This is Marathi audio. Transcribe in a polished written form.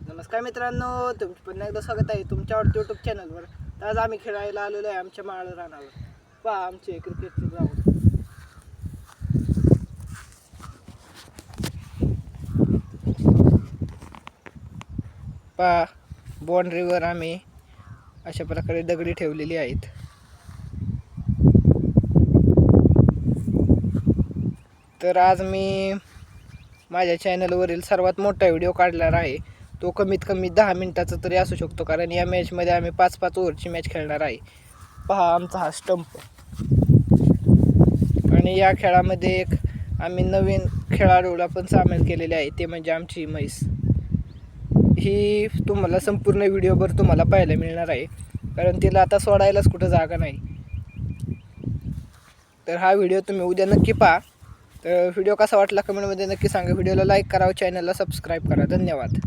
नमस्कार मित्रांनो, तुमचं पुन्हा एकदा स्वागत आहे तुमच्या आवडत्या यूट्यूब चॅनलवर. तर आज आम्ही खेळायला आलेलो आहे आमच्या माळ रानावर. पहा आमचे क्रिकेटचे ग्राउंड. पहा बाउंड्रीवर आम्ही अशा प्रकारे दगडी ठेवलेली आहेत. तर आज मी माझ्या चॅनलवरील सर्वात मोठा व्हिडिओ काढणार आहे. तो कमीत कमी 10 मिनिटाचा तरी असू शकतो, कारण या मॅचमध्ये आम्ही 5-5 ओव्हरची मॅच खेळणार आहे. पहा आमचा हा स्टंप. आणि या खेळामध्ये एक आम्ही नवीन खेळाडूला पण सामील केलेले आहे, ते म्हणजे आमची म्हैस. ही तुम्हाला संपूर्ण व्हिडिओभर तुम्हाला पाहायला मिळणार आहे, कारण तिला आता सोडायलाच कुठं जागा नाही. तर हा व्हिडिओ तुम्ही उद्या नक्की पहा. तर व्हिडिओ कसा वाटला कमेंटमध्ये नक्की सांगा. व्हिडिओला लाईक करा, चॅनलला सबस्क्राईब करा. धन्यवाद.